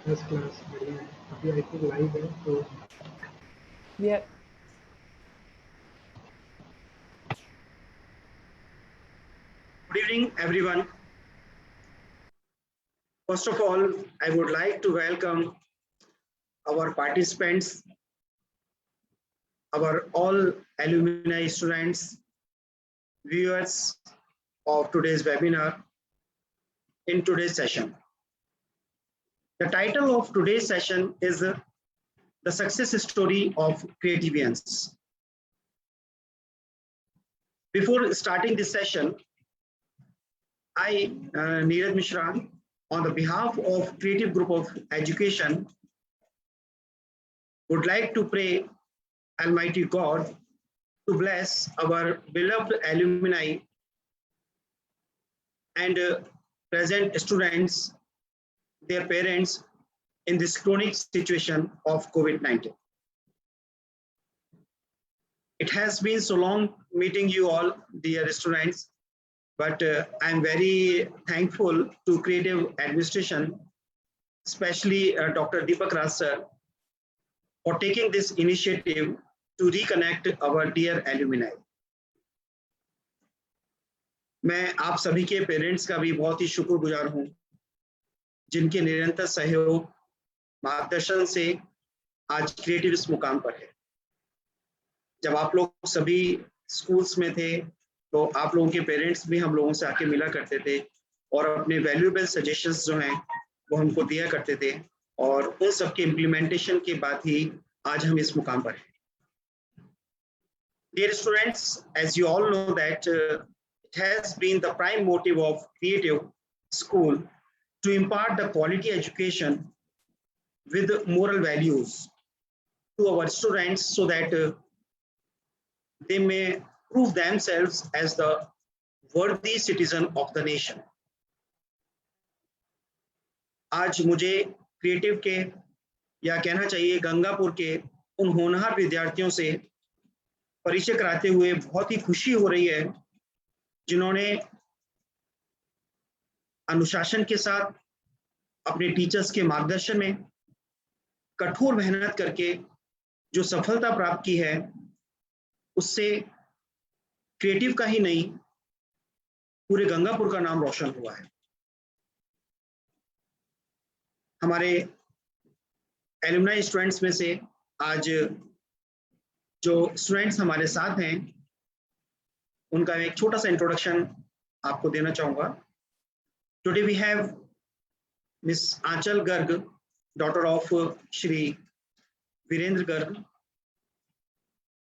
First class बढ़िया है। अभी आई थिंक लाइव है तो Yeah. Good evening, everyone. First of all, I would like to welcome our participants, our all alumni students, viewers of today's webinar in today's session. The title of today's session is The Success Story of Creativians. Before starting this session, I, Neeraj Mishra, on the behalf of Creative Group of Education, would like to pray Almighty God to bless our beloved alumni and present students, their parents in this chronic situation of COVID-19. It has been so long meeting you all, dear students, but I'm very thankful to Creative Administration, especially Dr. Deepak Raj sir, for taking this initiative to reconnect our dear alumni. मैं आप सभी के parents का भी बहुत ही शुक्रगुजार हूं, जिनके निरंतर सहयोग मार्गदर्शन से आज क्रिएटिव इस मुकाम पर है। जब आप लोग सभी स्कूल्स में थे तो आप लोगों के पेरेंट्स भी हम लोगों से आके मिला करते थे और अपने वैल्यूएबल सजेशंस जो हैं वो हमको दिया करते थे और उन सब के इम्प्लीमेंटेशन के बाद ही आज हम इस मुकाम पर हैं। Dear students, as you all know that it has been the prime motive of Creative School to impart the quality education with moral values to our students so that they may prove themselves as the worthy citizen of the nation. आज मुझे creative के या कहना चाहिए गंगापुर के उन होनहार विद्यार्थियों से परिचय कराते हुए बहुत ही खुशी हो रही है, जिन्होंने अनुशासन के साथ अपने टीचर्स के मार्गदर्शन में कठोर मेहनत करके जो सफलता प्राप्त की है, उससे क्रिएटिव का ही नहीं पूरे गंगापुर का नाम रोशन हुआ है। हमारे एलुमनाई स्टूडेंट्स में से आज जो स्टूडेंट्स हमारे साथ हैं, उनका एक छोटा सा इंट्रोडक्शन आपको देना चाहूंगा। Today we have Miss Aanchal Garg, daughter of Shri Virendra Garg.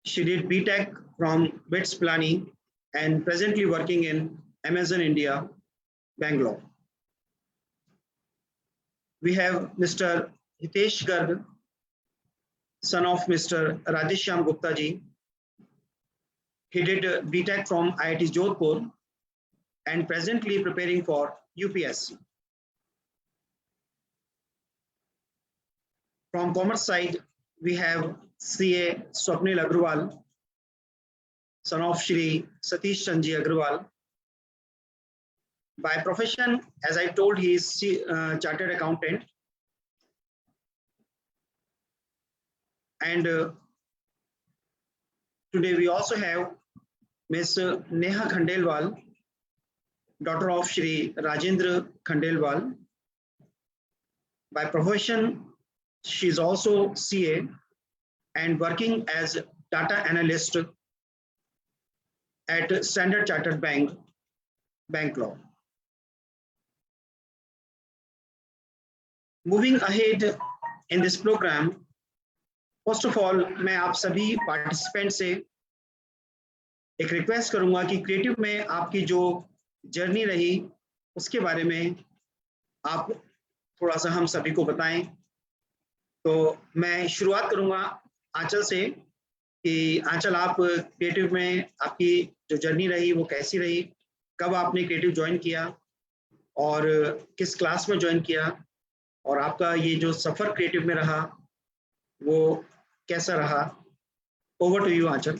She did BTech from BITS Pilani and presently working in Amazon India, Bangalore. We have Mr. Hitesh Garg, son of Mr. Radheshyam Gupta ji. He did BTech from IIT Jodhpur and presently preparing for UPSC. From commerce side, we have CA Swapnil Agrawal, son of Shri Satish Chandji Agrawal. By profession, as I told, he is chartered accountant. And today we also have Ms. Neha Khandelwal, daughter of Shri Rajendra Khandelwal. By profession, she is also CA and working as data analyst at Standard Chartered Bank, Bangalore. Moving ahead in this program, first of all, मैं आप सभी participant से एक request करूंगा कि creative में आपकी जो जर्नी रही उसके बारे में आप थोड़ा सा हम सभी को बताएं। तो मैं शुरुआत करूंगा आंचल से कि आंचल, आप क्रिएटिव में आपकी जो जर्नी रही वो कैसी रही, कब आपने क्रिएटिव ज्वाइन किया और किस क्लास में ज्वाइन किया, और आपका ये जो सफर क्रिएटिव में रहा वो कैसा रहा। Over to you Aanchal.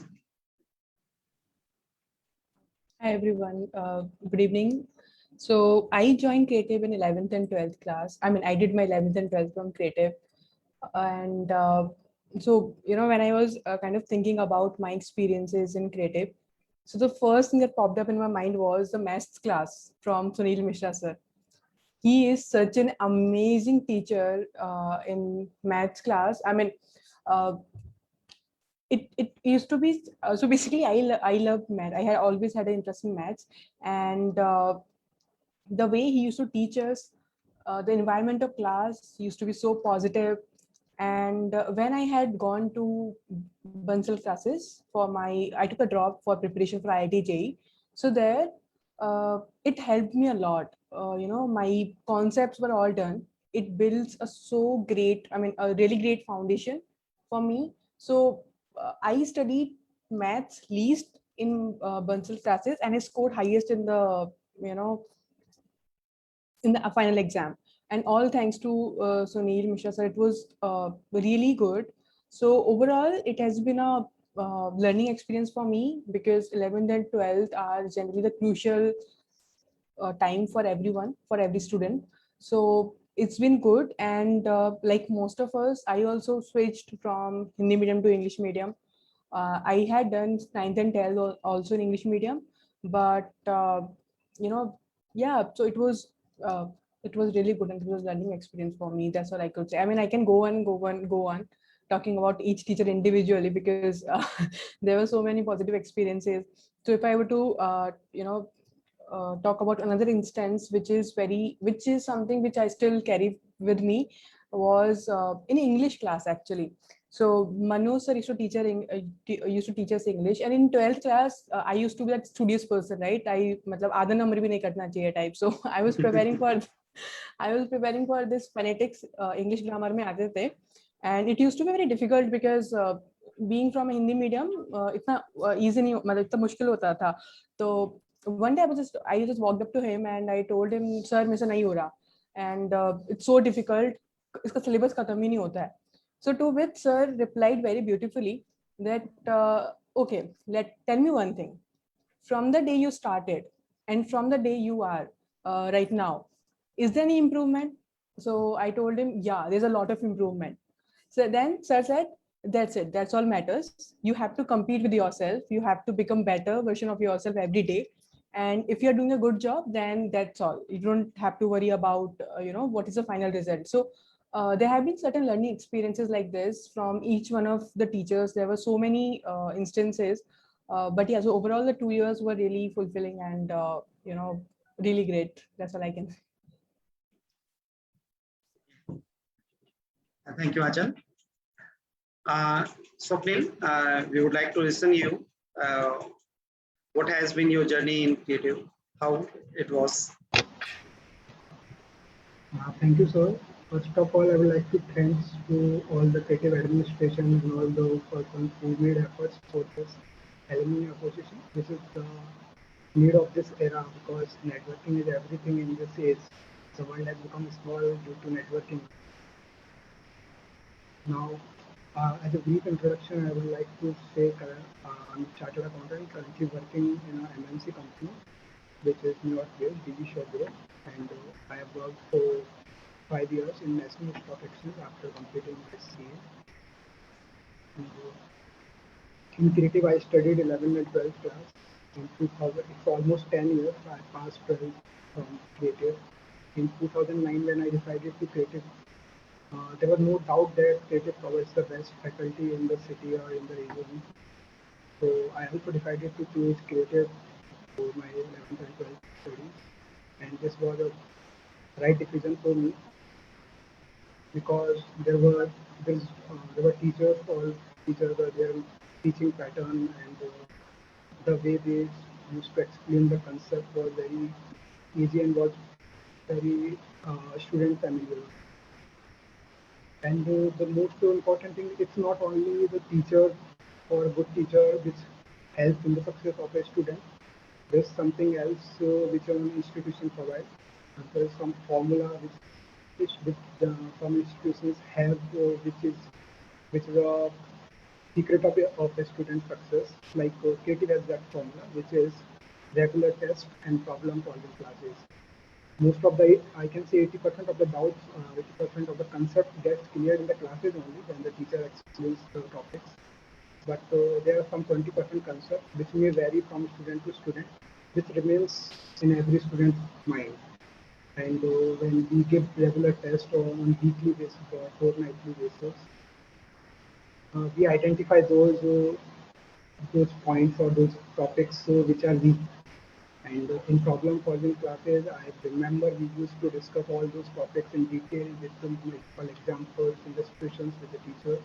Hi everyone, good evening. So I joined Creative in 11th and 12th class. I mean, I did my 11th and 12th from Creative. And so, when I was kind of thinking about my experiences in Creative, so the first thing that popped up in my mind was the maths class from Sunil Mishra sir. He is such an amazing teacher in maths class. I mean, uh, it used to be so basically I love math. I had always had an interest in maths, and the way he used to teach us, the environment of class used to be so positive. And when I had gone to Bansal classes for I took a drop for preparation for IIT JEE. So there, it helped me a lot. My concepts were all done. It builds a really great foundation for me. So I studied maths least in Bansal classes, and I scored highest you know, in the final exam. And all thanks to Sunil Mishra sir, it was really good. So overall, it has been a learning experience for me, because 11th and 12th are generally the crucial time for everyone, for every student. So it's been good. And like most of us, I also switched from Hindi medium to English medium. I had done 9th and 10th also in English medium, but you know, yeah. So it was really good, and it was learning experience for me. That's all I could say. I mean, I can go on talking about each teacher individually, because there were so many positive experiences. So if I were to talk about another instance, which is something which I still carry with me, was in English class actually. So Manu sir used to teach us English, and in 12th class, I used to be that studious person, right? I मतलब आधा number भी नहीं कटना चाहिए type. So I was preparing for this phonetics English grammar में आते थे, and it used to be very difficult because being from a Hindi medium, इतना easy नहीं मतलब इतना मुश्किल होता था. तो one day I just walked up to him and I told him, sir मेरे से नहीं हो रहा, and it's so difficult, इसका syllabus खत्म ही नहीं होता है. So to which sir replied very beautifully that okay, tell me one thing. From the day you started and from the day you are right now, is there any improvement? So I told him, yeah, there's a lot of improvement. So then sir said, that's it, that's all matters. You have to compete with yourself, you have to become better version of yourself every day, and if you're doing a good job, then that's all. You don't have to worry about what is the final result. So there have been certain learning experiences like this from each one of the teachers. There were so many instances, but yeah, so overall the 2 years were really fulfilling and really great. That's all I can say. Thank you, Achal. Swapnil, we would like to listen to you. What has been your journey in creative? How it was? Thank you, sir. First of all, I would like to thanks to all the creative administration and all the persons who made efforts for this alumni association. This is the need of this era, because networking is everything in this age. The world has become small due to networking. Now, as a brief introduction, I would like to say I'm a chartered accountant currently working in an MNC company, which is New York based, DB Shodro, and I have worked for 5 years in National Stock Exchange after completing my CA. In creative, I studied 11th and 12th class. In 2000, it's almost 10 years. I passed 12 from creative. In 2009, when I decided to creative, there was no doubt that creative provides the best faculty in the city or in the region. So I also decided to choose creative for my 11th and 12th studies, and this was a right decision for me, because there were teachers, all teachers were there, teaching pattern, and the way they used to explain the concept was very easy and was very student familiar. And the most important thing, it's not only the teacher or a good teacher which helps in the success of a student. There's something else which an institution provides. There is some formula which some institutions have, which is a secret of a student success. Like Creative has that formula, which is regular test and problem solving classes. most of the, I can say 80% of the doubts, 80% of the concept gets cleared in the classes only when the teacher explains the topics. But there are some 20% concepts which may vary from student to student, which remains in every student's mind. And when we give regular tests on weekly basis or fortnightly basis, we identify those points or those topics which are weak. And in problem solving classes, I remember we used to discuss all those topics in detail with some multiple examples, illustrations with the teachers.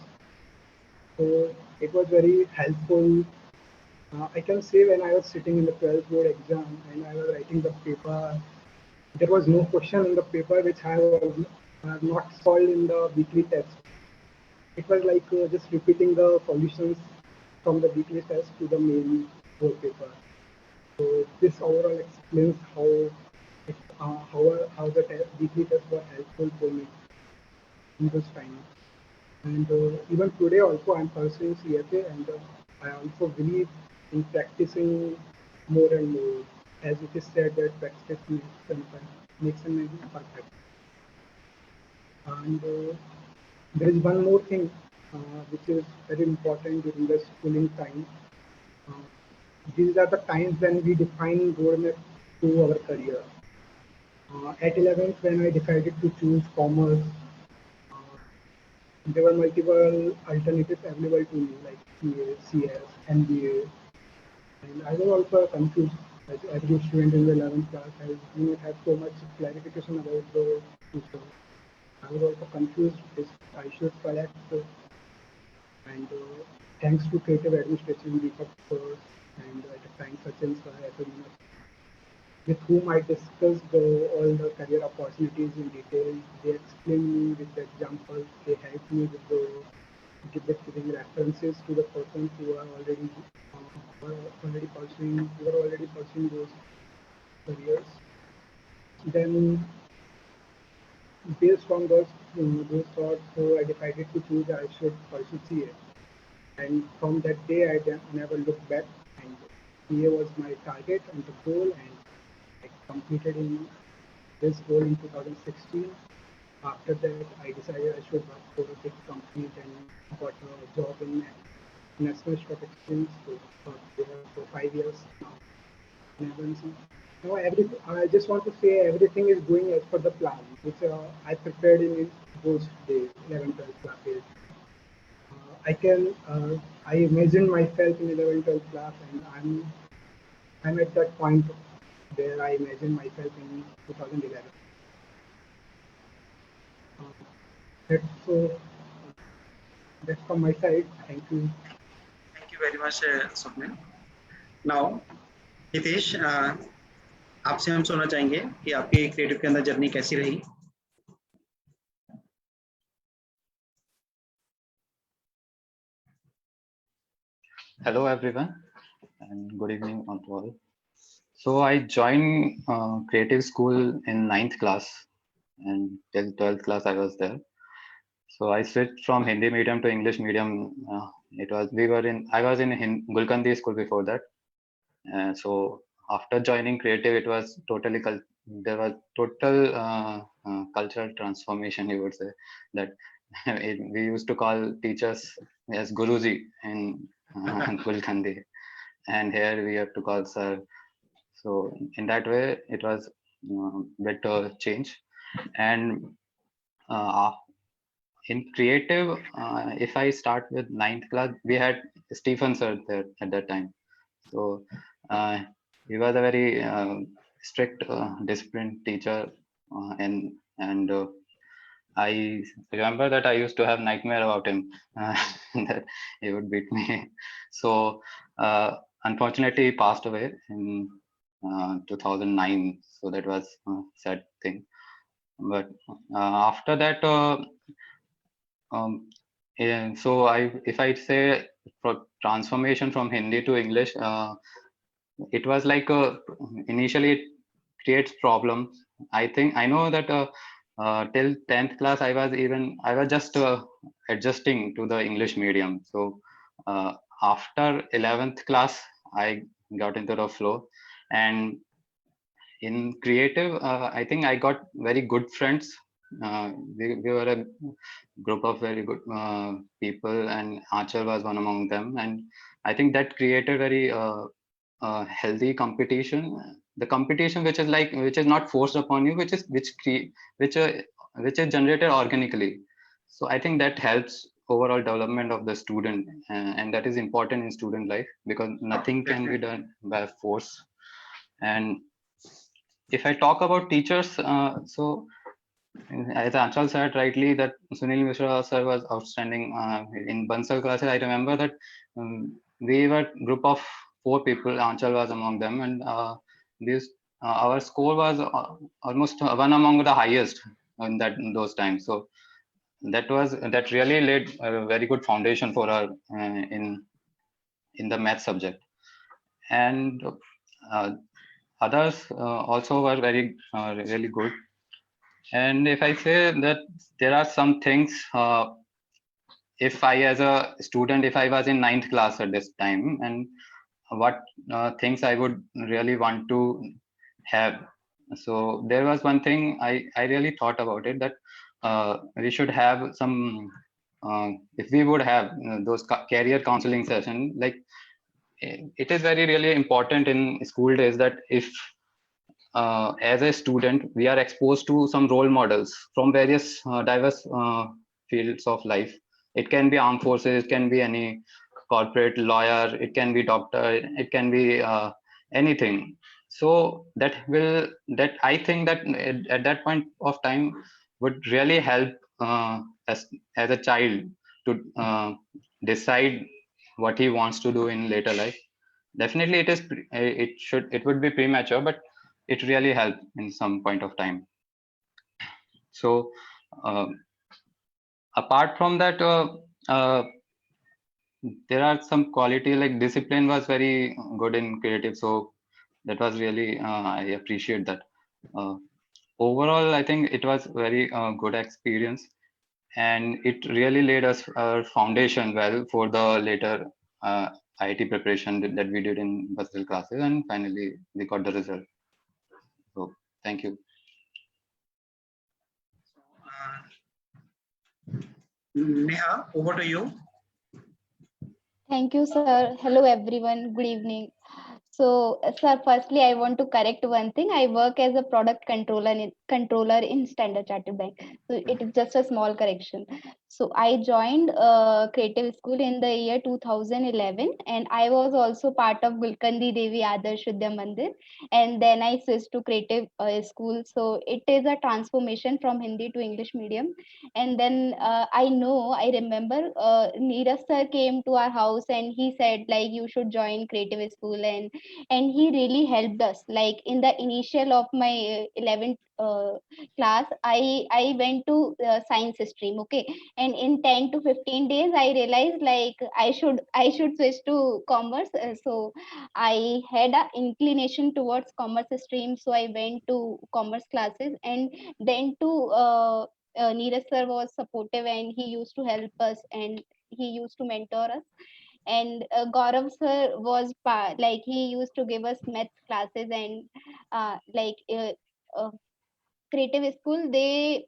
So it was very helpful. I can say when I was sitting in the 12th board exam and I was writing the paper, there was no question in the paper which I was not solved in the weekly test. It was like just repeating the solutions from the weekly test to the main board paper. So this overall explains how the weekly tests were helpful for me in this time. And even today also I'm pursuing CFA, and I also believe in practicing more and more. As it is said that practice makes a man perfect. And there is one more thing which is very important during the schooling time. Uh, these are the times when we define roadmap to our career. At 11th, when I decided to choose commerce, uh, there were multiple alternatives available to me like CA, CS, MBA, and I was also confused. As every student in the 11th class, I do not have so much clarification about the future. I was also confused if I should select, and thanks to creative administration, Deepak sir, and at the time Sachin sir, with whom I discussed all the career opportunities in detail. They explained me with the examples. They helped me with giving references to the persons who were already pursuing those careers. Then, based on those thoughts, so I decided to choose I should pursue CA. And from that day, I never looked back. And CA was my target and the goal, and I completed in this goal in 2016. After that, I decided I should work for a big company, then got a job in National Stock Exchange for there for 5 years now in MNC. Now, I just want to say everything is going as per the plan, which I prepared in those days, 11, 12 classes. I imagine myself in 11, 12 class, and I'm at that point where I imagine myself in 2011. Uh, that's so. That's from my side. Thank you. Thank you very much, Swapnil. Now, Hitesh, आपसे हम सुनना चाहेंगे कि आपकी creative के अंदर journey कैसी रही. Hello everyone and good evening on to all. So I joined creative school in 9th class and till 12th class I was there. So I switched from Hindi medium to English medium. I was in Gulkandi school before that. So after joining creative, it was there was total cultural transformation, you would say, that we used to call teachers as Guruji in Gulkandi, and here we have to call sir. So in that way, it was better change. And in creative, if I start with 9th class, we had Stephen sir there at that time. So he was a very strict, disciplined teacher, and I remember that I used to have nightmare about him, that he would beat me. So unfortunately, he passed away in 2009. So that was a sad thing. But after that, so if I say for transformation from Hindi to English, it was like initially it creates problems. I know that till 10th class I was just adjusting to the English medium. So after 11th class I got into the flow, and in creative, I think I got very good friends. We were a group of very good people, and Achal was one among them. And I think that created very healthy competition. The competition which is not forced upon you, which uh, which is generated organically. So I think that helps overall development of the student, and that is important in student life, because nothing can be done by force. And if I talk about teachers, as Achal said rightly, that Sunil Mishra sir was outstanding in Bansal classes. I remember that we were group of 4 people. Achal was among them, and this our score was almost one among the highest in those times. So that really laid a very good foundation for our in the math subject. And uh, others also were very really good. And if I say that there are some things, if I, as a student, if I was in ninth class at this time, and what things I would really want to have. So there was one thing I really thought about it, that we should have some, if we would have those career counseling session, like it is very really important in school days, that if as a student we are exposed to some role models from various diverse fields of life. It can be armed forces, it can be any corporate lawyer, it can be doctor, it can be anything. So that I think that at that point of time would really help as a child to decide what he wants to do in later life. Definitely it would be premature, but it really helped in some point of time. So uh, apart from that, uh, there are some quality, like discipline was very good in creative. So that was really, I appreciate that. Uh, Overall, I think it was very good experience, and it really laid us a foundation well for the later IIT preparation that we did in Basel classes, and finally we got the result. So thank you. Neha, over to you. Thank you, sir. Hello, everyone. Good evening. So, sir, firstly, I want to correct one thing. I work as a product controller in Standard Chartered Bank. So it is just a small correction. So I joined Creative School in the year 2011, and I was also part of Gulkandi Devi Adarsh Vidya Mandir. And then I switched to Creative School. So it is a transformation from Hindi to English medium. And then I remember Neeraj sir came to our house and he said like you should join Creative School, and he really helped us like in the initial of my 11th class. I went to science stream, okay, and in 10 to 15 days I realized like I should switch to commerce. So I had a inclination towards commerce stream, so I went to commerce classes. And then to Neeraj sir was supportive and he used to help us and he used to mentor us. And Gaurav sir was like he used to give us maths classes. And uh, Creative School, they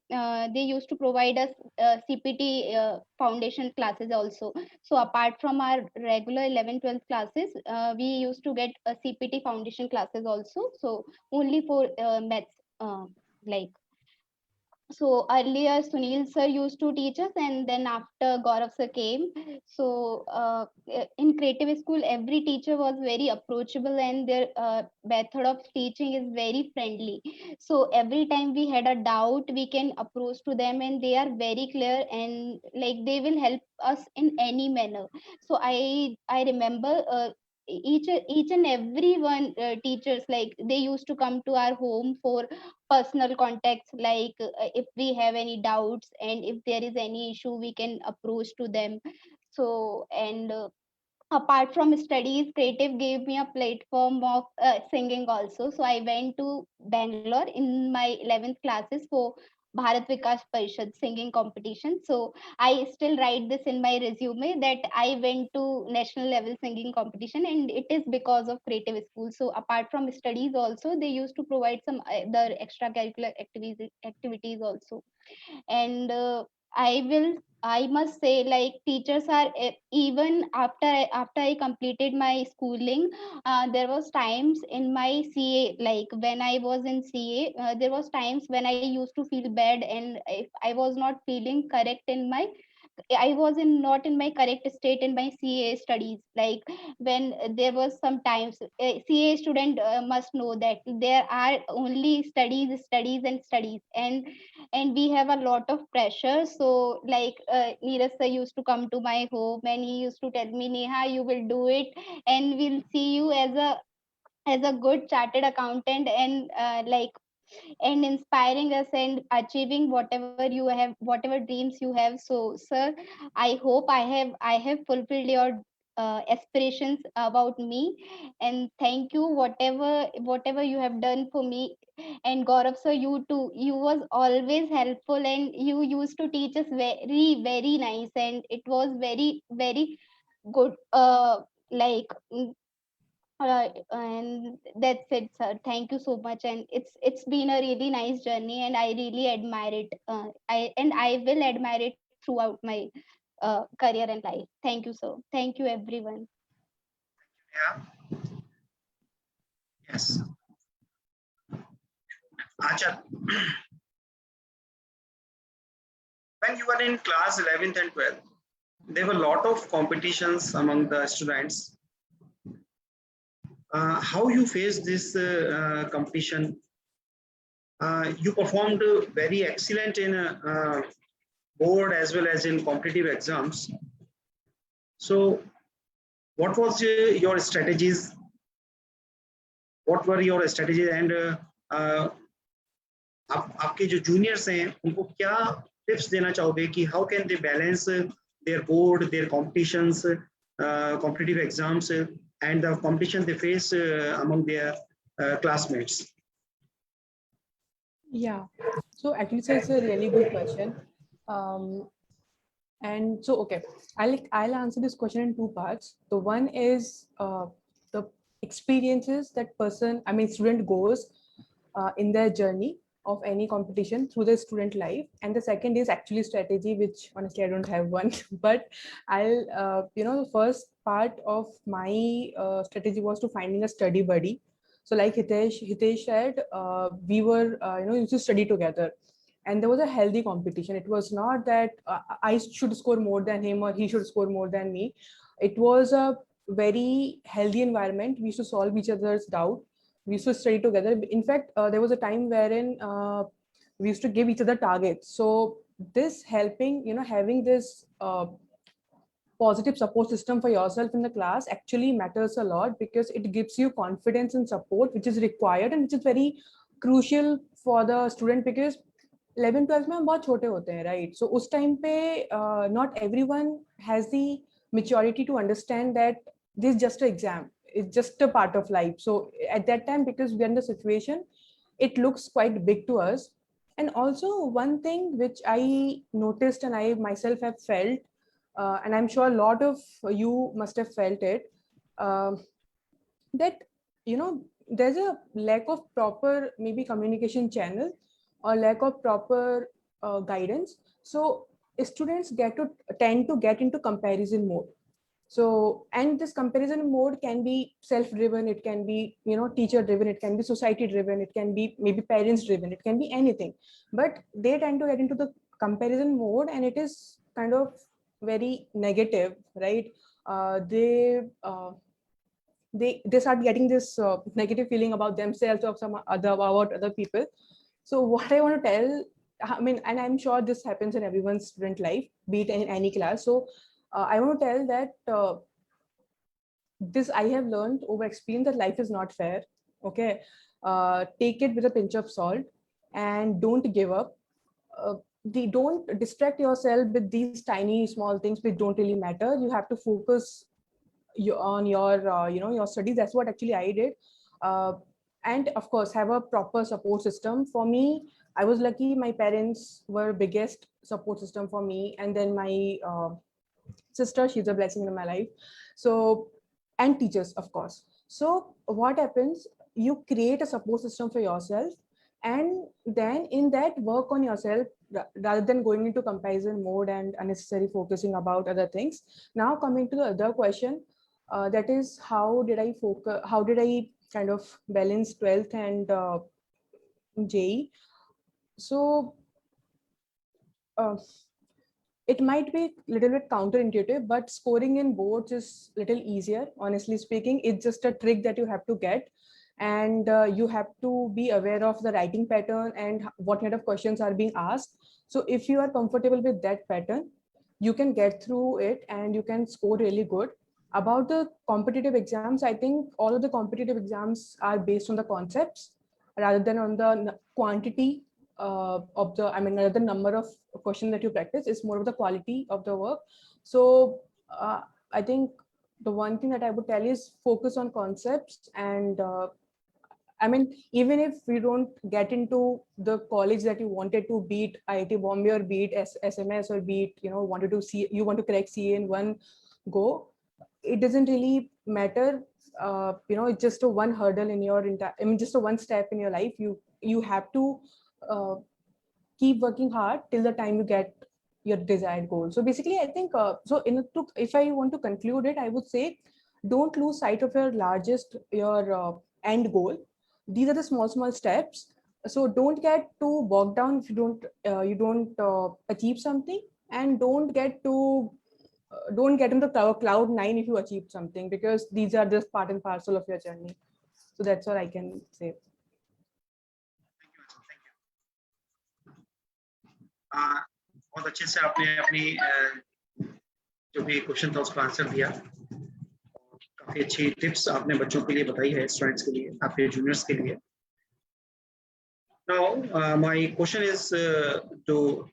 used to provide us CPT foundation classes also. So apart from our regular 11 12 classes, we used to get CPT foundation classes also. So only for maths, like. So earlier Sunil sir used to teach us, and then after Gaurav sir came. So in Creative School every teacher was very approachable, and their method of teaching is very friendly. So every time we had a doubt we can approach to them, and they are very clear, and like they will help us in any manner. So I remember each and every one teachers, like they used to come to our home for personal contacts, like if we have any doubts and if there is any issue we can approach to them. So and apart from studies, Creative gave me a platform of singing also. So I went to Bangalore in my 11th classes for Bharat Vikas Parishad singing competition. So I still write this in my resume that I went to national level singing competition, and it is because of Creative School. So apart from studies also, they used to provide some other extracurricular activities also. And I must say, like, teachers are even after I completed my schooling, there was times in my CA, like when I was in CA, there was times when I used to feel bad, and if I was not feeling correct in my, I was in not in my correct state in my CA studies. Like when there was sometimes a CA student must know that there are only studies, studies, and studies, and we have a lot of pressure. So like Neeraj sir used to come to my home and he used to tell me, Neha, you will do it, and we'll see you as a good chartered accountant, and like and inspiring us and achieving whatever dreams you have. So sir, I hope I have fulfilled your aspirations about me, and thank you whatever you have done for me. And Gaurav sir, you too, you was always helpful, and you used to teach us very nice, and it was very good, like and that's it, sir. Thank you so much, and it's been a really nice journey, and I really admire it. I will admire it throughout my career and life. Thank you, sir. Thank you, everyone. Yeah. Yes. Acha, when you were in class 11th and 12th, there were a lot of competitions among the students. How you faced this competition? You performed very excellent in board as well as in competitive exams. So, what was your strategies? What were your strategies? And आपके जो juniors हैं उनको क्या tips देना चाहोगे कि how can they balance their board, their competitions, competitive exams, and the competition they face among their classmates? Yeah, so actually, so it's a really good question. And so, okay, I'll answer this question in two parts. The one is the experiences that student goes in their journey of any competition through their student life, and the second is actually strategy, which honestly I don't have one. But I'll the first part of my strategy was to finding a study buddy. So like Hitesh said, we were used to study together, and there was a healthy competition. It was not that I should score more than him or he should score more than me. It was a very healthy environment. We used to solve each other's doubt. We used to study together. In fact, there was a time wherein we used to give each other targets. So this helping, having this positive support system for yourself in the class actually matters a lot, because it gives you confidence and support, which is required and which is very crucial for the student, because 11 12 में हम बहुत छोटे होते हैं, right? So उस time पे not everyone has the maturity to understand that this is just an exam, it's just a part of life. So at that time, because we're in the situation, it looks quite big to us. And also one thing which I noticed and I myself have felt, and I'm sure a lot of you must have felt it, that there's a lack of proper maybe communication channel or lack of proper guidance. So students tend to get into comparison mode. So, and this comparison mode can be self-driven, it can be teacher-driven, it can be society-driven, it can be maybe parents-driven, it can be anything. But they tend to get into the comparison mode, and it is kind of very negative, right? They start getting this negative feeling about themselves or about other people. So what I want to tell, and I'm sure this happens in everyone's student life, be it in any class. So I want to tell that this I have learned over experience, that life is not fair. Okay, take it with a pinch of salt and don't give up. Don't distract yourself with these tiny small things which don't really matter. You have to focus on your studies. That's what actually I did. And of course have a proper support system. For me, I was lucky. My parents were biggest support system for me, and then my sister, she's a blessing in my life. So, and teachers, of course. So what happens, you create a support system for yourself, and then in that work on yourself rather than going into comparison mode and unnecessary focusing about other things. Now coming to the other question, that is, how did I focus, how did I kind of balance 12th and JEE? So uh, it might be a little bit counterintuitive, but scoring in boards is a little easier. Honestly speaking, it's just a trick that you have to get, and you have to be aware of the writing pattern and what kind of questions are being asked. So if you are comfortable with that pattern, you can get through it and you can score really good. About the competitive exams, I think all of the competitive exams are based on the concepts rather than on the quantity of the, I mean, the number of questions that you practice. Is more of the quality of the work. So I think the one thing that I would tell is focus on concepts. And I mean, even if we don't get into the college that you wanted to, beat IIT Bombay or beat SMS or beat, wanted to see, you want to correct CA in one go, it doesn't really matter. It's just a one hurdle in your entire, I mean, just a one step in your life. You have to uh, keep working hard till the time you get your desired goal. So basically, I think, if I want to conclude it, I would say, don't lose sight of your end goal. These are the small steps. So don't get too bogged down if you don't achieve something, and don't get into cloud nine if you achieve something, because these are just part and parcel of your journey. So that's all I can say. बहुत अच्छे से आपने अपनी जो भी question था उसका answer दिया। काफी अच्छी टिप्स आपने बच्चों के लिए बताई है, स्टूडेंट्स के लिए, आपके जूनियर्स के लिए। Now my question is to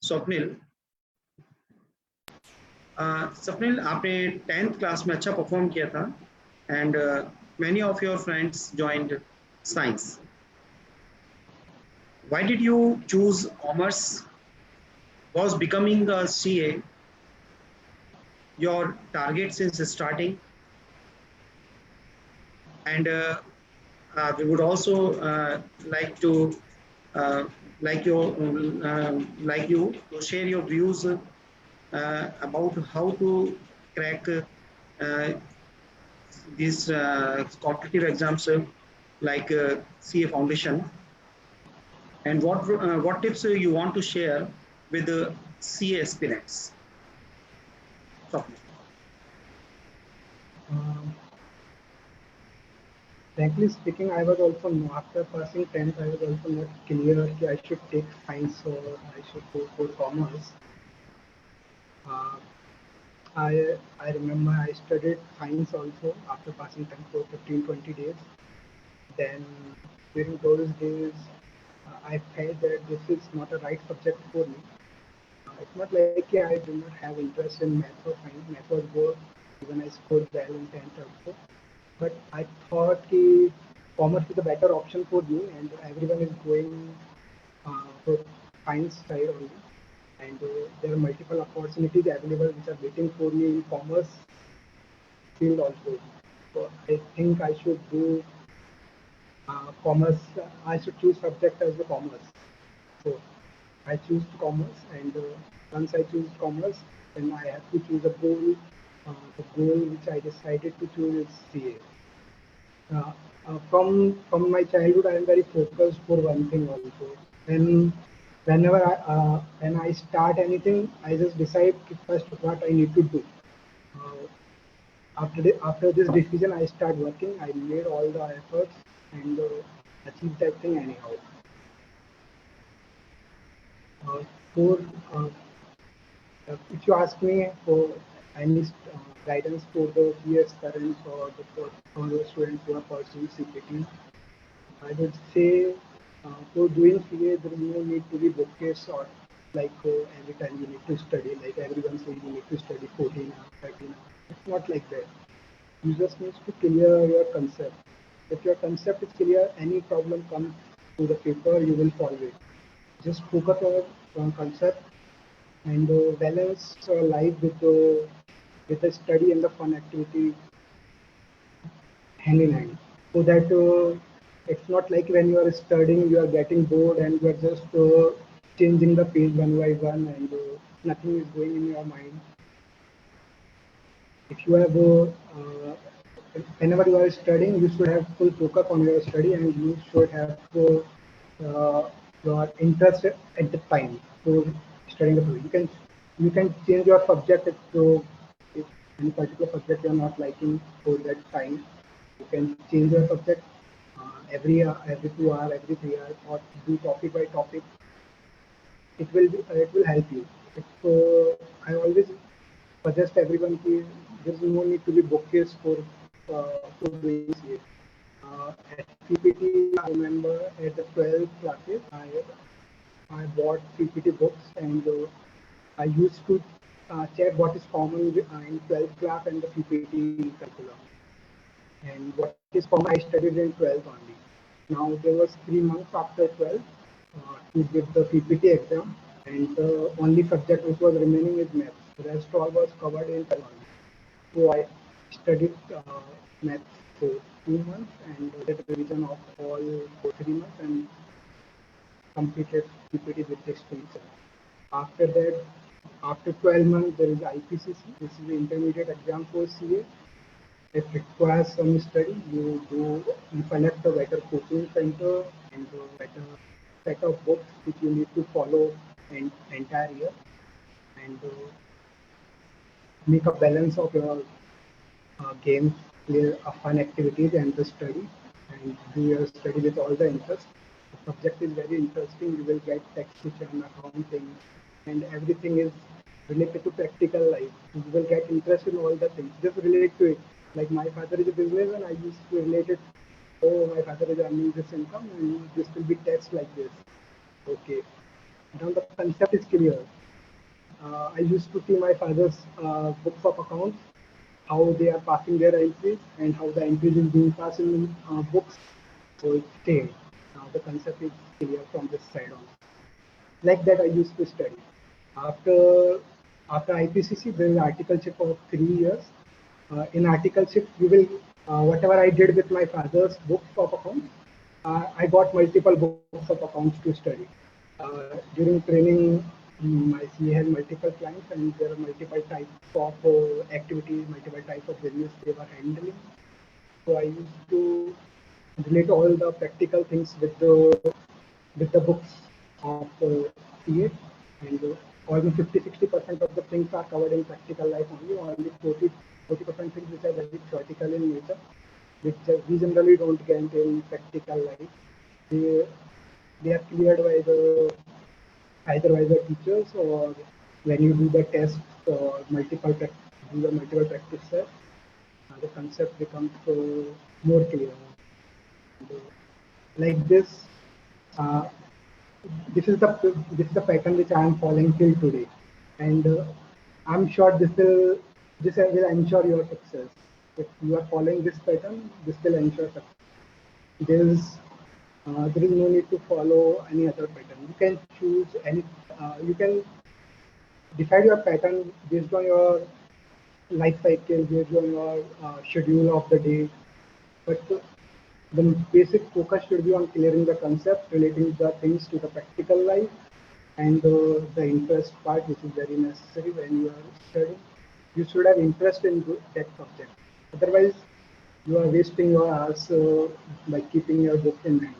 Swapnil. Swapnil, आपने 10th क्लास में अच्छा परफॉर्म किया था, and many of your friends joined science. Why did you choose commerce? Was becoming a CA your target since starting? And we would also like you to share your views about how to crack these competitive exams like CA Foundation, and what tips you want to share with the CA aspirants. Frankly speaking, I was also, after passing 10th, I was also not clear that I should take science or I should go for commerce. I remember I studied science also after passing 10th for 15-20 days. Then during those days, I felt that this is not a right subject for me. It's not like I do not have interest in math or science. Math was good, even I scored well in 10th also. But I thought that commerce is a better option for me, and everyone is going for science side only. And there are multiple opportunities available which are waiting for me in commerce field also. So I think I should do commerce. I should choose subject as the commerce. So I choose commerce, and once I choose commerce, then I have to choose a goal. The goal which I decided to choose is CA. From my childhood, I am very focused for one thing also. And when I start anything, I just decide first what I need to do. After this decision, I start working. I made all the efforts and achieved that thing anyhow. If you ask me for any guidance for the PS parents or for the students who are pursuing CPT, I would say for doing CA, there is no need to be bookish or like every time you need to study, like everyone says you need to study 14 hours, 13 hours. It's not like that. You just need to clear your concept. If your concept is clear, any problem comes to the paper, you will solve it. Just focus on concept and balance life with the study and the fun activity hand in hand, so that it's not like when you are studying, you are getting bored and you are just changing the page one by one and nothing is going in your mind. If you have whenever you are studying, you should have full focus on your study and you should have your interest at the time to studying the subject. You can change your subject if any particular subject you are not liking for that time. You can change your subject every 2 hours, every 3 hours, or do topic by topic. It will help you. I always suggest everyone that there's no need to be bookish for doing it. At PPT, I remember at the 12th classes, I bought PPT books and I used to check what is common in 12th class and the PPT curriculum. And what is common, I studied in 12th only. Now there was 3 months after 12th to give the PPT exam, and the only subject which was remaining is maths. The rest all was covered in 12th only. So I studied maths for 2 months and did revision of all for 3 months and completed PPT with distinction. After that, after 12 months, there is IPCC. This is the intermediate exam for CA. It requires some study. You select a better coaching center and a better set of books which you need to follow an entire year and make a balance of your games, play fun activities and the study and do your study with all the interest. The subject is very interesting. You will get taxation, accounting, and everything is related to practical life. You will get interest in all the things. Just relate to it. Like my father is a businessman, I used to relate it. Oh, my father is earning this income, and this will be taxed like this. Okay. Now the concept is clear. I used to see my father's books of accounts, how they are passing their entries and how the entries is being passed in books. So it's stayed. Now the concept is clear from this side on. Like that I used to study. After IPCC, there is articleship of 3 years. In articleship, we will whatever I did with my father's books of accounts, I got multiple books of accounts to study. During training, my CA had multiple clients and there are multiple types of activities, multiple types of business they were handling. So I used to relate all the practical things with the books of CA, and almost 50-60% of the things are covered in practical life only. Only 40% things which are very theoretical in nature, which we generally don't get in practical life. They are cleared by either by the teachers or when you do the tests or do the multiple practice tests, the concept becomes more clear. And, like uh, this is the pattern which I am following till today, and I'm sure this will ensure your success. If you are following this pattern, this will ensure success. There is no need to follow any other pattern. You can choose any. You can decide your pattern based on your life cycle, based on your schedule of the day. But the basic focus should be on clearing the concept, relating the things to the practical life, and the interest part, which is very necessary when you are studying. You should have interest in that subject. Otherwise, you are wasting your hours by keeping your book in hand.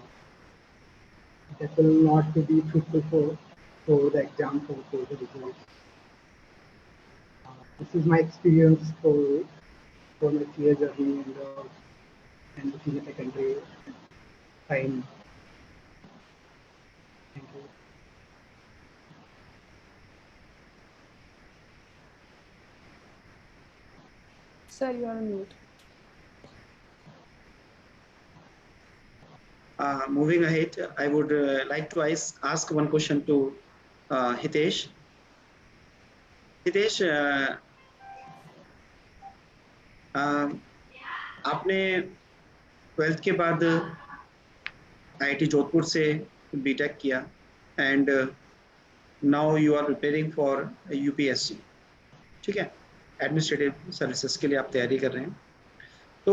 That will not be fruitful for the exam for the results. This is my experience for my CA journey and the senior secondary time. Thank you. Sir, you are on mute. Moving ahead, I would like to ask one question to Hitesh. Hitesh, आपने 12th के बाद IIT Jodhpur से BTech किया and now you are preparing for UPSC, ठीक है, administrative services के लिए आप तैयारी कर रहे हैं। तो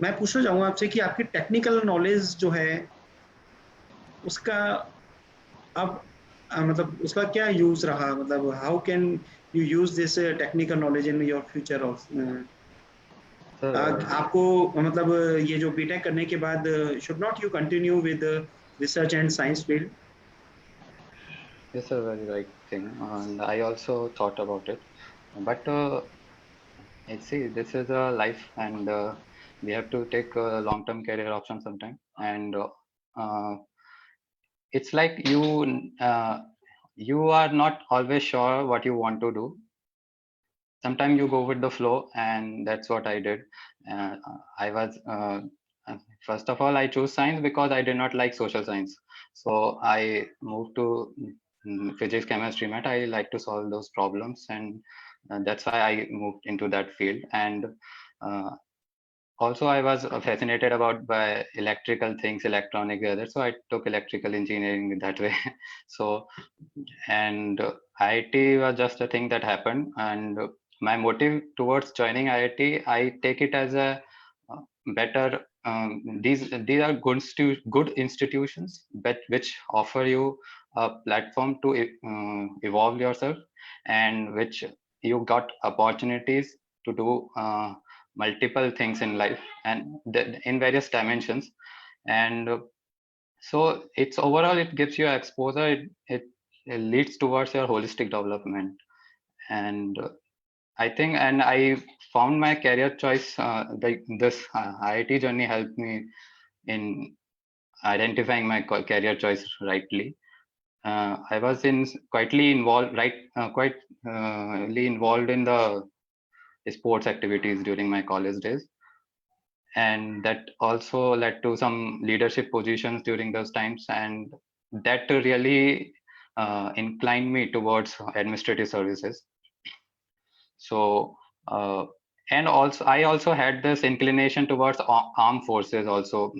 मैं पूछना चाहूँगा आपसे कि आपकी टेक्निकल नॉलेज जो है उसका अब मतलब उसका क्या यूज रहा, मतलब how can you use this technical knowledge in your future also? So, आपको मतलब ये जो बीटेक करने के बाद should not you continue with research and science field? it's a very right thing, and I also thought about it. But see, this is a life, and we have to take a long-term career option sometime. And it's like you are not always sure what you want to do. Sometimes you go with the flow, and that's what I did. I was first of all, I chose science because I did not like social science. So I moved to physics, chemistry, math. I like to solve those problems, and that's why I moved into that field. And uh, also, I was fascinated about by electrical things, electronic weather. So I took electrical engineering that way. So, and IIT was just a thing that happened, and my motive towards joining IIT, I take it as a better. These are good institutions, but which offer you a platform to evolve yourself, and which you got opportunities to do multiple things in life and in various dimensions. And so it's overall it gives you exposure. It leads towards your holistic development. And I think, and I found my career choice, this IIT journey helped me in identifying my career choice rightly. I was quietly involved, involved in the sports activities during my college days, and that also led to some leadership positions during those times, and that really inclined me towards administrative services. So and also I also had this inclination towards armed forces also,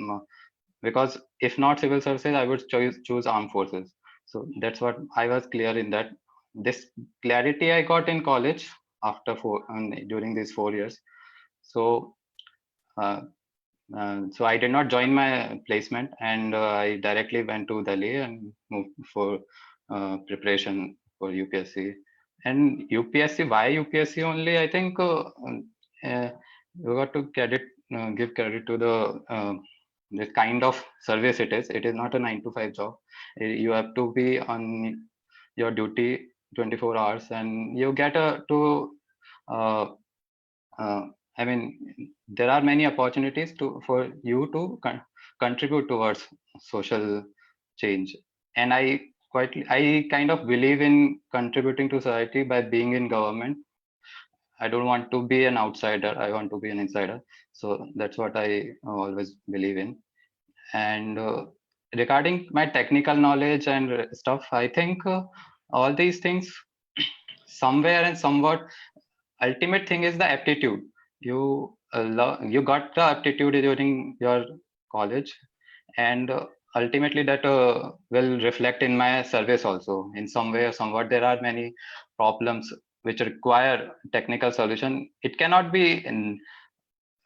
because if not civil services, I would choose armed forces. So that's what I was clear in that. This clarity I got in college after during these 4 years. So so I did not join my placement, and I directly went to Delhi and moved for preparation for UPSC. And UPSC, why UPSC only? I think you got to give credit to the kind of service it is. It is not a 9 to 5 job. You have to be on your duty 24 hours, and you get uh, I mean, there are many opportunities for you to contribute towards social change. And I kind of believe in contributing to society by being in government. I don't want to be an outsider. I want to be an insider. So that's what I always believe in. And regarding my technical knowledge and stuff, I think all these things somewhere and somewhat, ultimate thing is the aptitude. You got the aptitude during your college, and ultimately that will reflect in my service also in some way or somewhat. There are many problems which require technical solution. It cannot be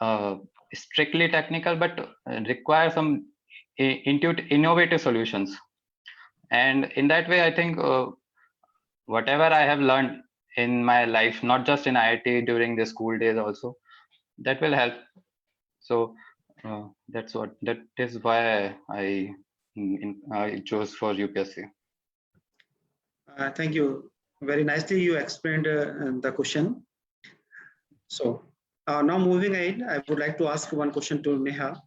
uh, strictly technical, but require some innovative solutions. And in that way, I think whatever I have learned in my life, not just in IIT, during the school days also, that will help. So that is why I chose for UPSC. Thank you. Very nicely you explained the question. So now moving ahead, I would like to ask one question to Neha.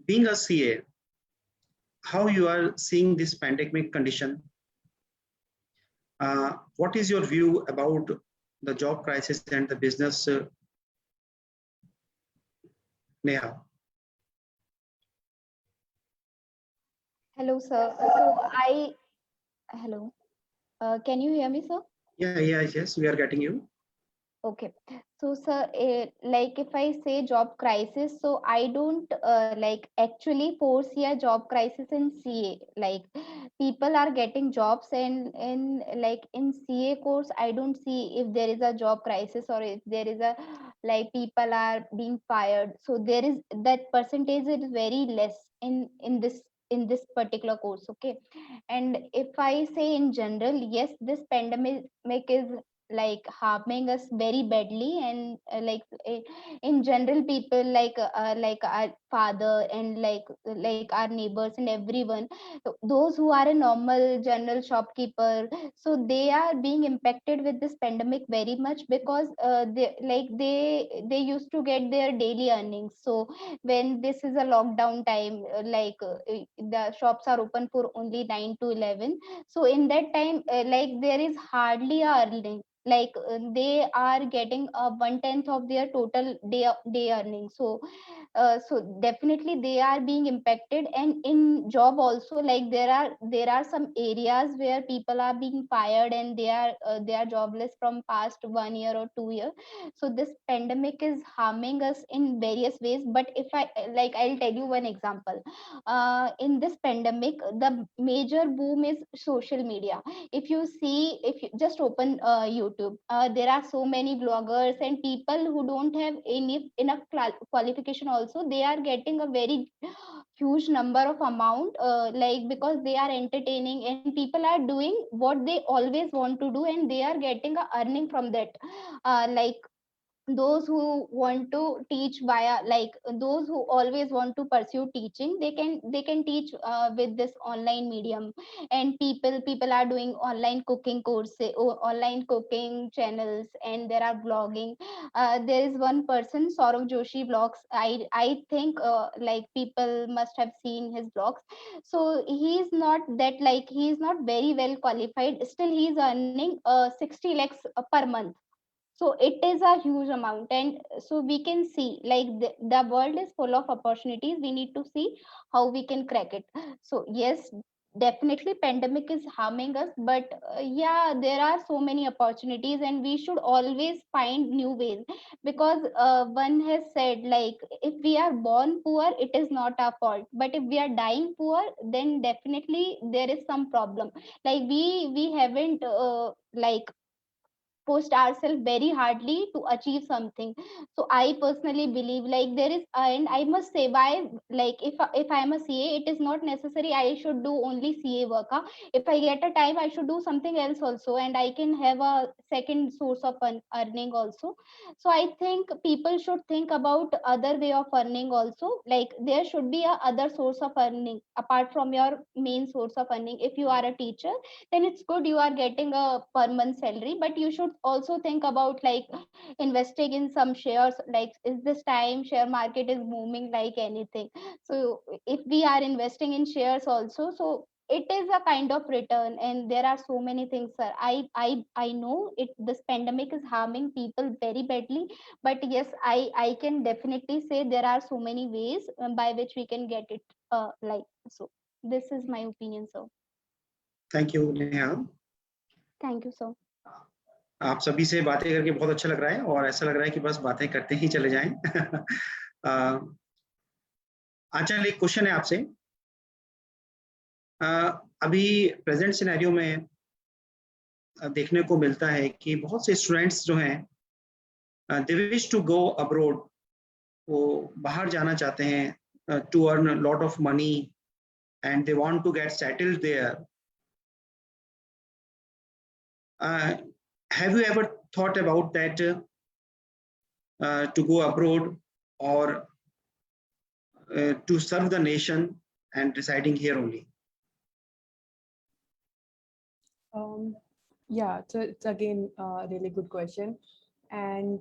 Being a CA, how you are seeing this pandemic condition? What is your view about the job crisis and the business? Neha. Hello, sir. Hello. Can you hear me, sir? Yeah, yes, we are getting you. Okay. So, sir, like if I say job crisis, so I don't like actually foresee a job crisis in CA. Like people are getting jobs, and in like in CA course, I don't see if there is a job crisis or if there is a like people are being fired. So there is that percentage is very less in this particular course. Okay. And if I say in general, yes, this pandemic is like harming us very badly, and in general people like our father and like our neighbors and everyone, those who are a normal general shopkeeper, so they are being impacted with this pandemic very much, because they used to get their daily earnings. So when this is a lockdown time, the shops are open for only 9 to 11. So in that time, like there is hardly a earning, they are getting 1/10 of their total day earning. So so definitely they are being impacted. And in job also, like there are some areas where people are being fired, and they are jobless from past 1 year or 2 year. So this pandemic is harming us in various ways. But if I like, I'll tell you one example. In this pandemic, the major boom is social media. If you see, if you just open YouTube, there are so many bloggers and people who don't have any enough qualification also, they are getting a very huge number of amount, like because they are entertaining and people are doing what they always want to do, and they are getting a earning from that. Like those who want to teach via, like those who always want to pursue teaching, they can teach with this online medium. And people are doing online cooking courses or online cooking channels, and there are blogging. There is one person, Saurav Joshi blogs. I think like people must have seen his blogs. So he's not that, like he's not very well qualified, still he's earning 60 lakhs per month. So it is a huge amount. And so we can see, like the world is full of opportunities, we need to see how we can crack it. So yes, definitely pandemic is harming us, but yeah, there are so many opportunities, and we should always find new ways. Because one has said, like if we are born poor, it is not our fault, but if we are dying poor, then definitely there is some problem. Like we haven't pushed ourselves very hardly to achieve something. So I personally believe, like there is, and I must say why, like if I am a CA, it is not necessary I should do only CA work, huh? If I get a time, I should do something else also, and I can have a second source of earning also. So I think people should think about other way of earning also. Like there should be a other source of earning apart from your main source of earning. If you are a teacher, then it's good, you are getting a per month salary, but you should also think about like investing in some shares. Like is this time share market is booming like anything. So if we are investing in shares also, so it is a kind of return. And there are so many things, sir. I know it, this pandemic is harming people very badly, but yes, I can definitely say there are so many ways by which we can get it like so. This is my opinion, sir. Thank you Neha. Thank you, sir. आप सभी से बातें करके बहुत अच्छा लग रहा है और ऐसा लग रहा है कि बस बातें करते ही चले जाएं। आंचल, एक क्वेश्चन है आपसे। अभी प्रेजेंट सिनेरियो में देखने को मिलता है कि बहुत से स्टूडेंट्स जो हैं they wish to go abroad, वो बाहर जाना चाहते हैं to earn lot of money and they want to get settled there. Have you ever thought about that, to go abroad or to serve the nation and residing here only? Yeah, so it's again a really good question. And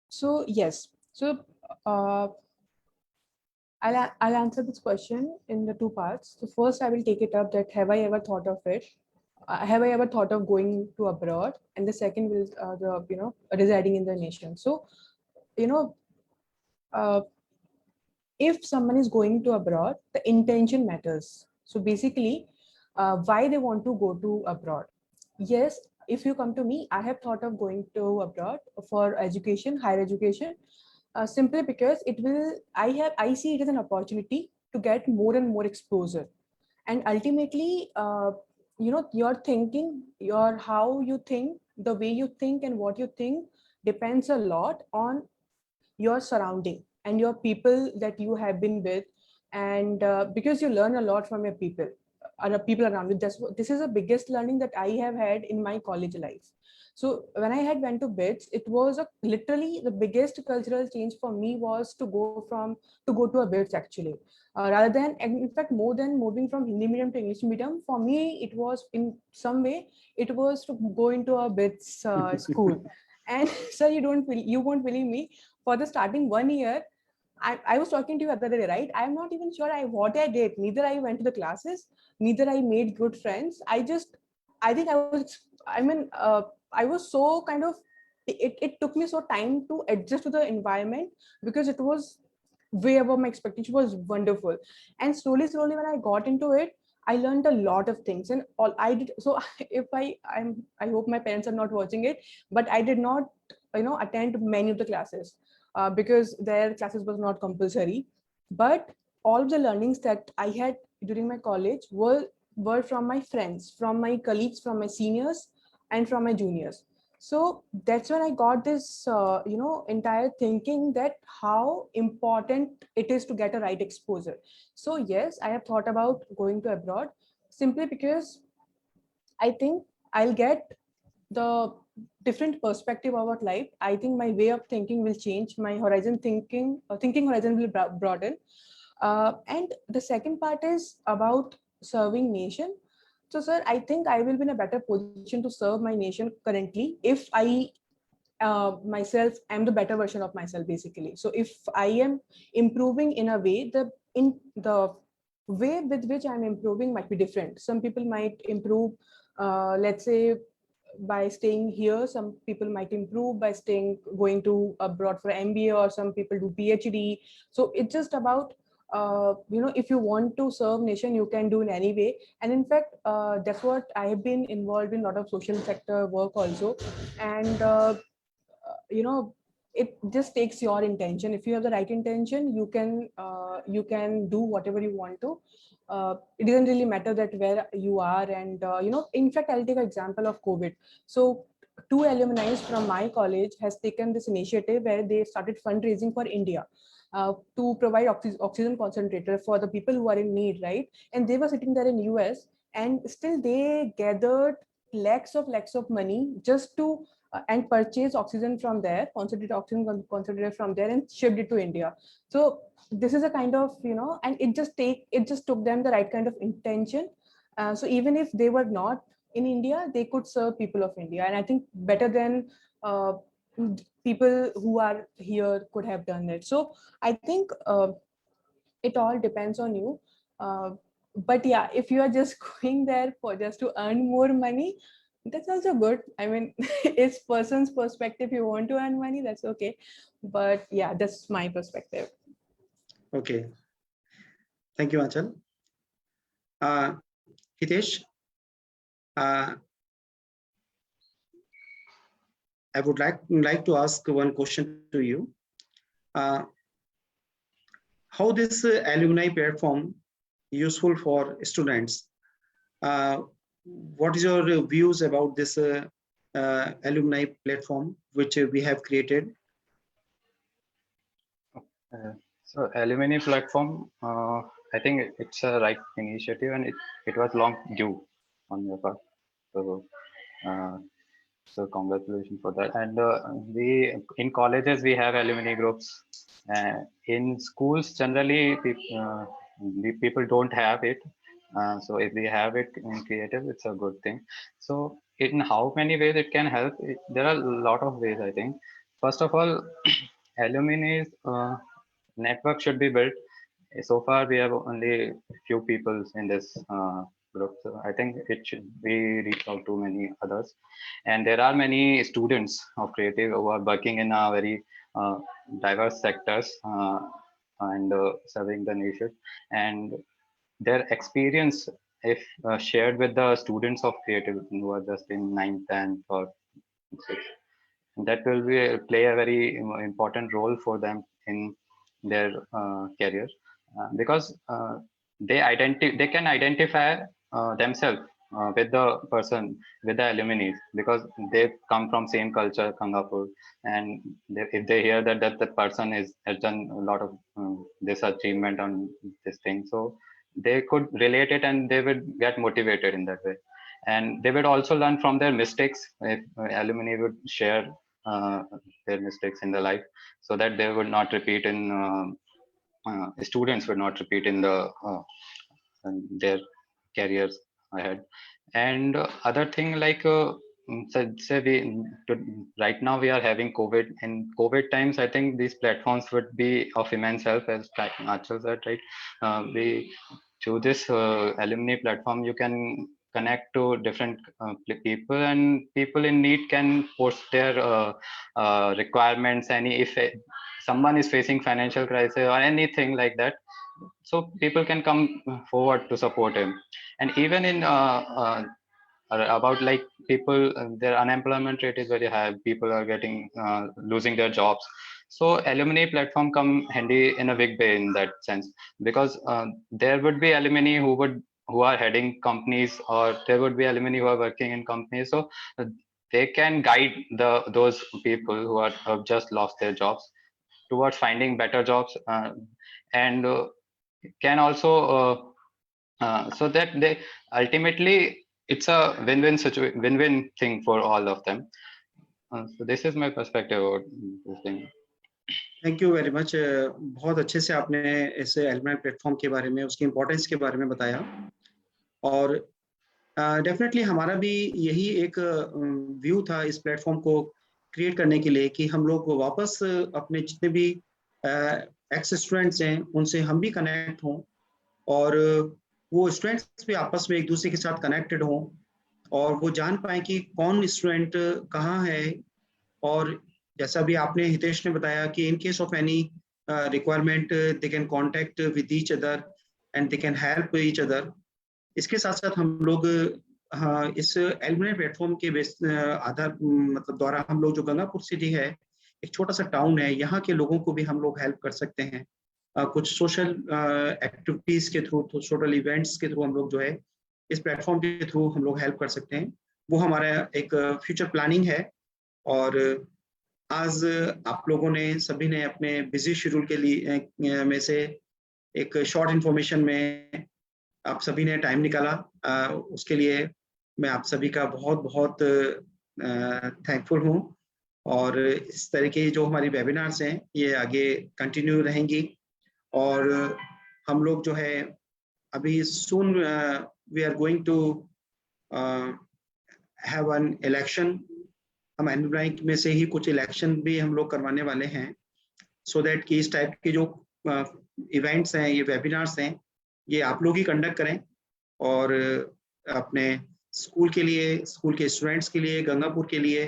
so yes, so I'll answer this question in the two parts. So first, I will take it up that have I ever thought of it? Have I ever thought of going to abroad? And the second will the residing in the nation. So if someone is going to abroad, the intention matters. So basically, why they want to go to abroad. Yes, if you come to me, I have thought of going to abroad for education, higher education, simply because it will. I see it as an opportunity to get more and more exposure, and ultimately, your thinking, your how you think, the way you think, and what you think depends a lot on your surrounding and your people that you have been with, and because you learn a lot from your people, other people around you. This is the biggest learning that I have had in my college life. So when I had went to BITS, it was literally the biggest cultural change for me was to go to a BITS actually, rather than, and in fact, more than moving from Hindi medium to English medium. For me, it was in some way it was to go into a BITS school. And sir, you won't believe me, for the starting 1 year, I was talking to you other day, right? I'm not even sure what I did. Neither I went to the classes, neither I made good friends. I think I was so kind of, it took me so time to adjust to the environment because it was way above my expectation. It was wonderful. And slowly, when I got into it, I learned a lot of things. And all I did, so if I hope my parents are not watching it, but I did not, attend many of the classes because their classes was not compulsory. But all of the learnings that I had during my college were from my friends, from my colleagues, from my seniors, and from my juniors. So that's when I got this, entire thinking that how important it is to get a right exposure. So yes, I have thought about going to abroad simply because I think I'll get the different perspective about life. I think my way of thinking will change. My thinking horizon will broaden. And the second part is about serving nation. So, sir, I think I will be in a better position to serve my nation currently if I myself am the better version of myself, basically. So, if I am improving in a way, the way with which I'm improving might be different. Some people might improve, let's say, by staying here. Some people might improve by going to abroad for MBA, or some people do PhD. So it's just about, if you want to serve nation, you can do in any way. And in fact, that's what I have been involved in, a lot of social sector work also. And it just takes your intention. If you have the right intention, you can do whatever you want to. It doesn't really matter that where you are. And in fact, I'll take an example of COVID. So two alumni from my college has taken this initiative where they started fundraising for India, to provide oxygen concentrator for the people who are in need, right? And they were sitting there in US, and still they gathered lakhs of money just to and purchase oxygen from there, concentrated oxygen concentrated from there, and shipped it to India. So this is a kind of, and it just took them the right kind of intention. So even if they were not in India, they could serve people of India, and I think better than people who are here could have done it. So I think it all depends on you. Uh, but yeah, if you are just going there for just to earn more money, that's also good. I mean, it's person's perspective. You want to earn money, that's okay. But yeah, that's my perspective. Okay. Thank you, Anchal. Hitesh, I would like to ask one question to you. How this alumni platform useful for students? What is your views about this alumni platform which we have created? So alumni platform, I think it's a right initiative, and it was long due on your part. So, so congratulations for that. And we in colleges we have alumni groups. In schools generally people don't have it. So if we have it in creative, it's a good thing. So in how many ways it can help? There are a lot of ways, I think. First of all, alumni network should be built. So far, we have only few people in this group. So I think it should be reach out to many others. And there are many students of creative who are working in a very diverse sectors and serving the nation. And their experience if shared with the students of creative who are just in 9th, 10th, or 6th, that will play a very important role for them in their career, because they can identify themselves with the person, with the alumni, because they come from same culture, Kangapur, and if they hear that person has done a lot of this achievement on this thing, so they could relate it and they would get motivated in that way. And they would also learn from their mistakes if alumni would share uh, their mistakes in their life, so that they would not repeat in students would not repeat in their careers ahead. And other thing, like say right now we are having COVID. In COVID times, I think these platforms would be of immense help, as Achal said, right? We through this alumni platform, you can connect to different people, and people in need can post their requirements. If someone is facing financial crisis or anything like that, so people can come forward to support him. And even in about like people, their unemployment rate is very high, people are getting losing their jobs, so alumni platform come handy in a big way in that sense, because there would be alumni who are heading companies, or there would be alumni who are working in companies, so they can guide those people who have just lost their jobs towards finding better jobs, and can also so that they ultimately, it's a win-win situation, win-win thing for all of them. So this is my perspective about this thing. Thank you very much. बहुत अच्छे से आपने इस alumni platform के बारे में, उसकी importance के बारे में बताया। और डेफिनेटली हमारा भी यही एक व्यू था इस प्लेटफॉर्म को क्रिएट करने के लिए, कि हम लोग वापस अपने जितने भी एक्स स्टूडेंट्स हैं उनसे हम भी कनेक्ट हों, और वो स्टूडेंट्स भी आपस में एक दूसरे के साथ कनेक्टेड हों, और वो जान पाए कि कौन स्टूडेंट कहाँ है। और जैसा भी आपने हितेश ने बताया कि in case of any requirement they can contact with each other and they can help each other. इसके साथ साथ हम लोग इस एलुमनाई प्लेटफॉर्म के आधार मतलब द्वारा हम लोग, जो गंगापुर सिटी है, एक छोटा सा टाउन है, यहाँ के लोगों को भी हम लोग हेल्प कर सकते हैं। कुछ सोशल एक्टिविटीज के थ्रू, सोशल इवेंट्स के थ्रू हम लोग जो है इस प्लेटफॉर्म के थ्रू हम लोग हेल्प कर सकते हैं। वो हमारा एक फ्यूचर प्लानिंग है। और आज आप लोगों ने सभी ने अपने बिजी शेड्यूल के लिए में से एक शॉर्ट इन्फॉर्मेशन में आप सभी ने टाइम निकाला, उसके लिए मैं आप सभी का बहुत बहुत थैंकफुल हूँ। और इस तरह की जो हमारी वेबिनार्स हैं ये आगे कंटिन्यू रहेंगी। और हम लोग जो है अभी soon we are going to have an election. हम एलुमनाई में से ही कुछ इलेक्शन भी हम लोग करवाने वाले हैं, सो दैट कि इस टाइप के जो इवेंट्स हैं, ये वेबिनार्स हैं, ये आप लोग ही कंडक्ट करें, और अपने स्कूल के लिए, स्कूल के स्टूडेंट्स के लिए, गंगापुर के लिए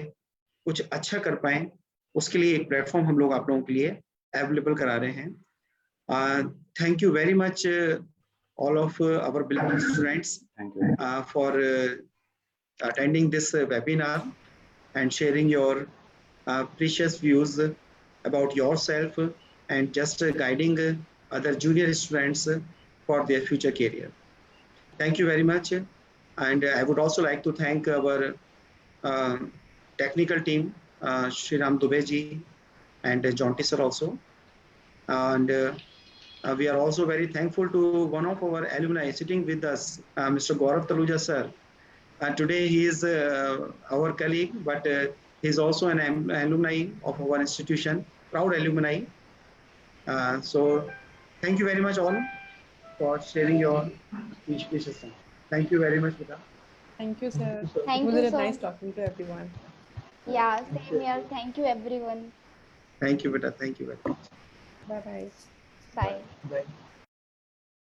कुछ अच्छा कर पाएँ, उसके लिए एक प्लेटफॉर्म हम लोग आप लोगों के लिए अवेलेबल करा रहे हैं। Thank you very much all of our beloved students for attending this webinar and sharing your precious views about yourself and just guiding other junior students for their future career. Thank you very much. And I would also like to thank our technical team, Shriram Dubey ji and Jonty sir also. And we are also very thankful to one of our alumni sitting with us, Mr. Gaurav Taluja sir. Today he is our colleague, but he is also an alumni of our institution, proud alumni. So thank you very much all for sharing your precious time. Thank you very much, Beta. Thank you, sir. Thank It was you, really sir. nice talking to everyone. Yeah, same here. Thank you, everyone. Thank you, Beta. Thank you very much. Bye-bye. Bye. Bye.